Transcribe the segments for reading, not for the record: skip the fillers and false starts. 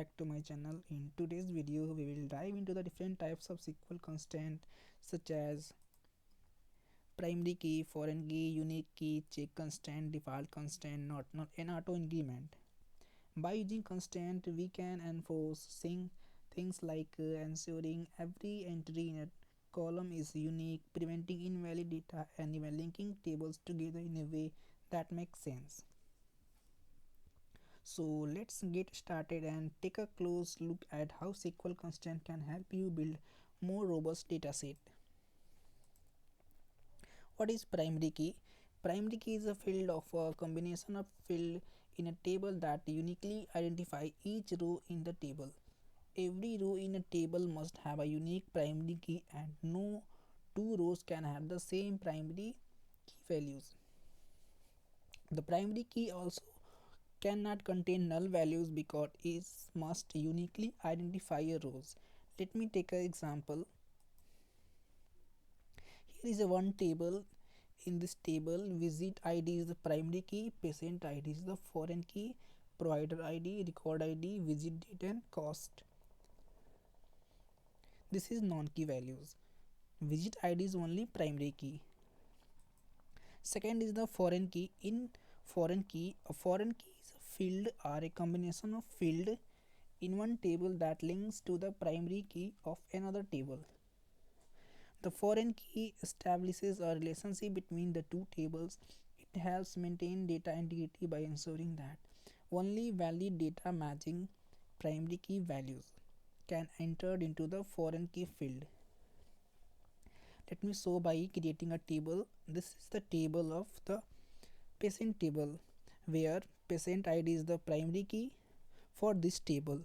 back to my channel. In today's video we will dive into the different types of SQL constraint such as primary key, foreign key, unique key, check constraint, default constraint, not null, and auto increment. By using constraint we can enforce things like ensuring every entry in a column is unique, preventing invalid data, and even linking tables together in a way that makes sense. So let's get started and take a close look at how SQL Constraint can help you build more robust dataset. What is primary key? Primary key is a field of a combination of field in a table that uniquely identify each row in the table. Every row in a table must have a unique primary key and no two rows can have the same primary key values. The primary key also cannot contain null values because it must uniquely identify a rows. Let me take an example. Here is a one table. In this table, visit ID is the primary key, patient ID is the foreign key, provider ID, record ID, visit date and cost. This is non-key values. Visit ID is only primary key. Second is the foreign key. In foreign key, a foreign key is a field or a combination of field in one table that links to the primary key of another table. The foreign key establishes a relationship between the two tables. It helps maintain data integrity by ensuring that only valid data matching primary key values can enter into the foreign key field. Let me show by creating a table. This is the table of the patient table where patient ID is the primary key for this table,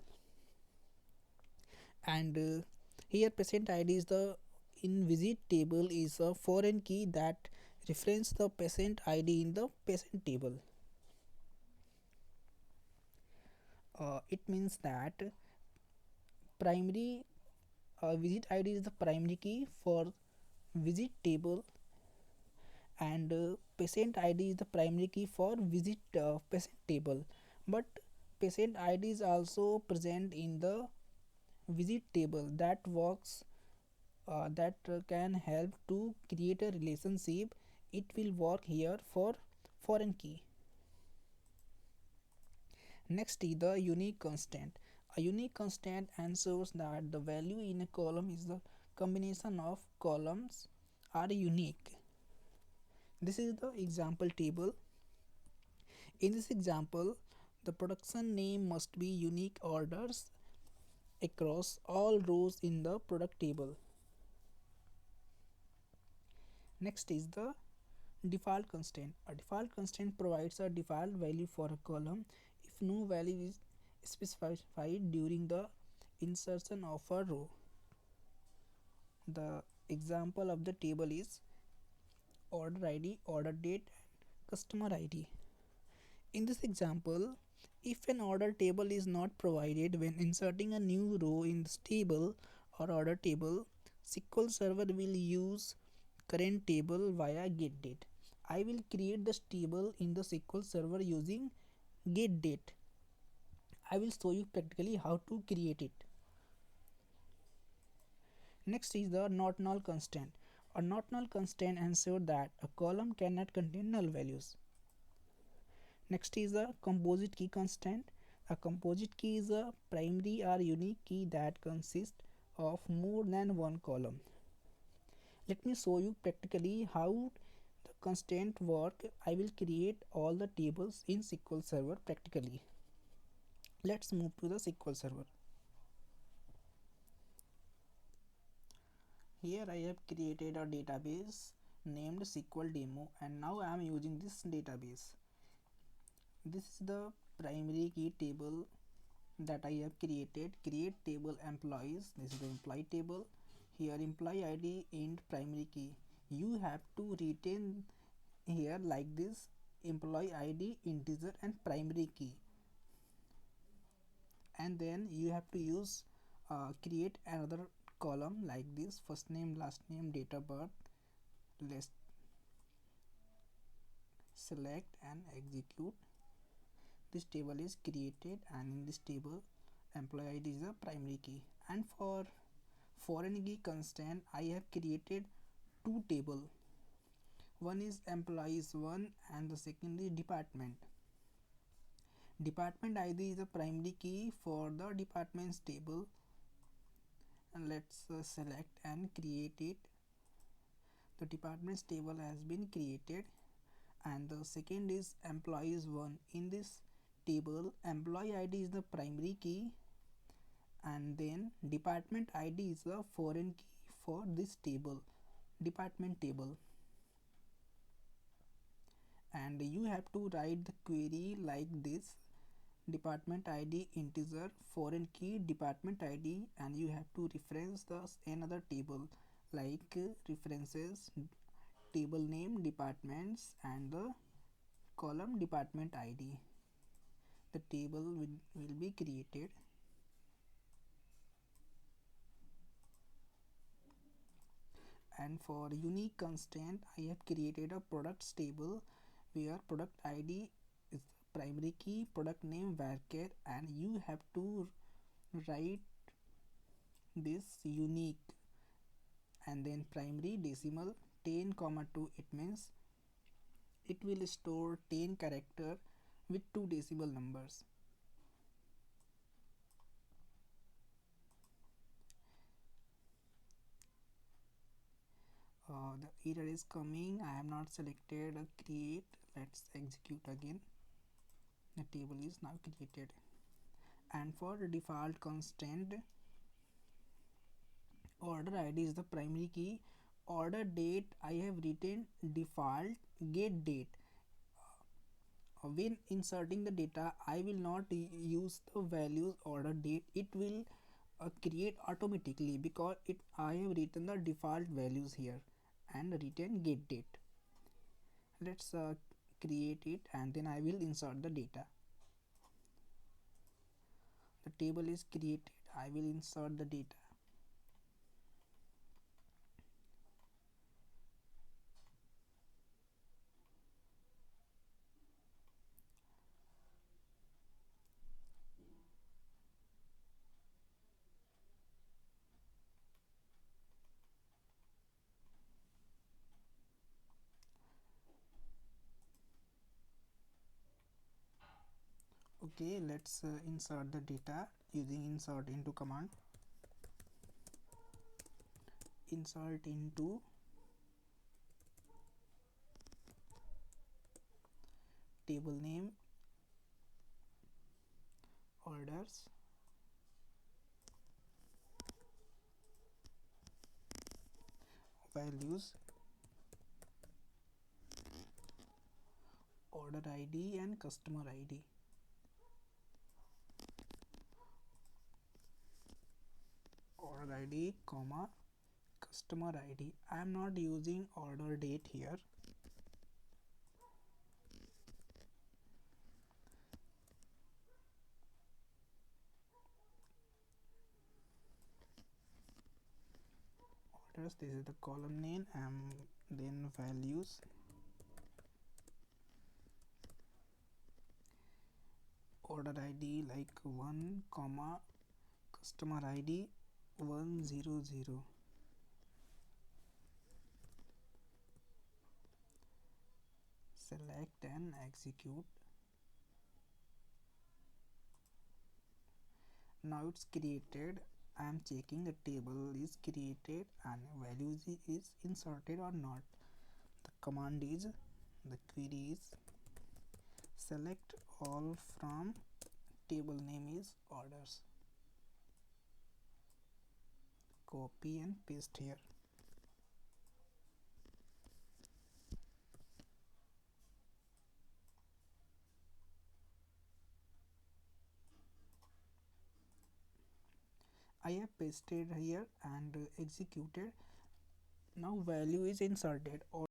and here patient ID is the in visit table is a foreign key that reference the patient ID in the patient table. It means that primary visit ID is the primary key for visit table and patient ID is the primary key for visit patient table, but patient ID is also present in the visit table that works can help to create a relationship. It will work here for foreign key. Next is the unique constant. A unique constant ensures that the value in a column is the combination of columns are unique. This is the example table. In this example, the production name must be unique orders across all rows in the product table. Next is the default constraint. A default constraint provides a default value for a column if no value is specified during the insertion of a row. The example of the table is order ID, order date, and customer ID. In this example, if an order table is not provided when inserting a new row in this table or order table, SQL Server will use current table via getDate. I will create this table in the SQL Server using getDate. I will show you practically how to create it. Next is the NOT NULL constraint. A NOT NULL constraint ensures that a column cannot contain null values. Next is the composite key constraint. A composite key is a primary or unique key that consists of more than one column. Let me show you practically how the constraint work. I will create all the tables in SQL Server practically. Let's move to the SQL Server. Here I have created a database named SQL demo, and now I am using this database. This is the primary key table that I have created. Create table employees. This is the employee table. Here employee ID int primary key. You have to retain here like this: employee ID, integer, and primary key. And then you have to use create another column like this: first name, last name, date of birth. Let's select and execute. This table is created, and in this table employee ID is the primary key. And for foreign key constraint, I have created two table. One is employees one and the second is department. Department ID is the primary key for the departments table, and let's select and create it. The departments table has been created, and the second is employees one. In this table, employee ID is the primary key, and then department ID is the foreign key for this table, department table. And you have to write the query like this: department ID integer, foreign key department ID, and you have to reference the another table like references table name departments and the column department ID. The table will be created. And for unique constraint, I have created a products table where product ID is the primary key, product name varchar, and you have to write this unique and then primary decimal 10 comma 2. It means it will store 10 character with 2 decimal numbers. The error is coming. I have not selected a create. Let's execute again. The table is now created. And for the default constraint, order ID is the primary key. Order date, I have written default get date. When inserting the data, I will not use the values order date. It will create automatically because I have written the default values here and written get date. Let's create it, and then I will insert the data. The table is created. I will insert the data. Okay, let's insert the data using insert into command. Insert into table name orders values order ID and customer ID. Order ID comma customer ID. I am not using order date here. Orders, this is the column name, and then values order ID like 1 comma customer ID 100. Select and execute. Now it's created. I am checking the table is created and values is inserted or not. The command is, the query is select all from table name is orders. Copy and paste here. I have pasted here and executed. Now value is inserted, or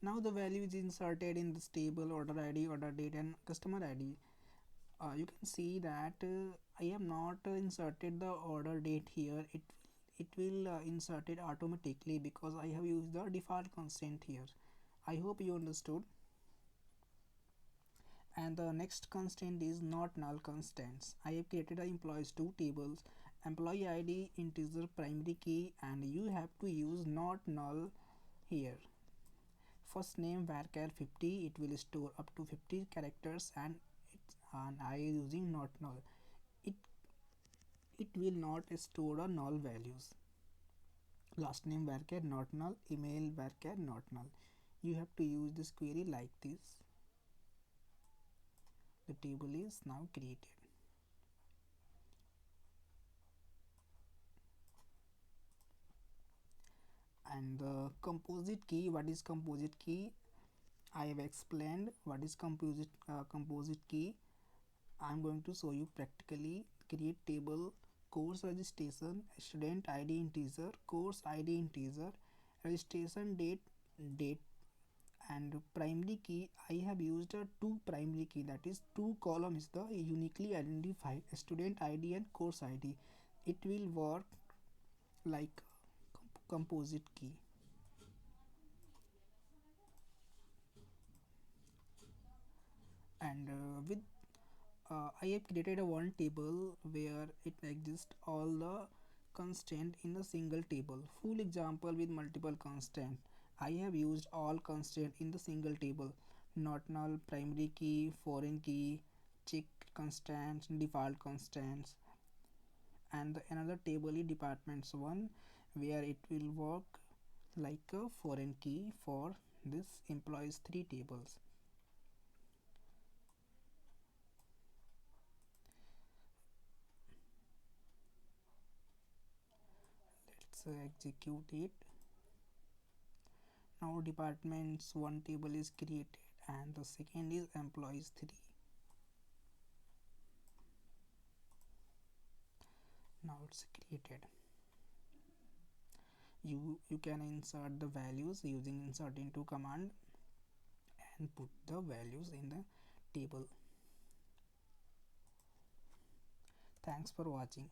now the value is inserted in this table: order ID, order date, and customer ID. You can see that I have not inserted the order date here. It will insert it automatically because I have used the default constraint here. I hope you understood. And the next constraint is not null constraints. I have created a employees two tables, employee id integer primary key, and you have to use not null here. First name varchar 50, it will store up to 50 characters, and I using not null. It will not store a null values. Last name varchar not null, email varchar not null. You have to use this query like this. The table is now created. And the composite key, what is composite key? I have explained what is composite key. I am going to show you practically. Create table, course registration, student id integer, course id integer, registration date, and primary key. I have used a two primary key, that is two columns, the uniquely identified student id and course id. It will work like composite key. And with I have created a one table where it exists all the constraint in a single table. Full example with multiple constraint. I have used all constraint in the single table. Not null, primary key, foreign key, check constraints, default constraints, and another table is departments one, where it will work like a foreign key for this employees three tables. Let's execute it. Now departments one table is created and the second is employees 3. Now it's created. You can insert the values using insert into command and put the values in the table. Thanks for watching.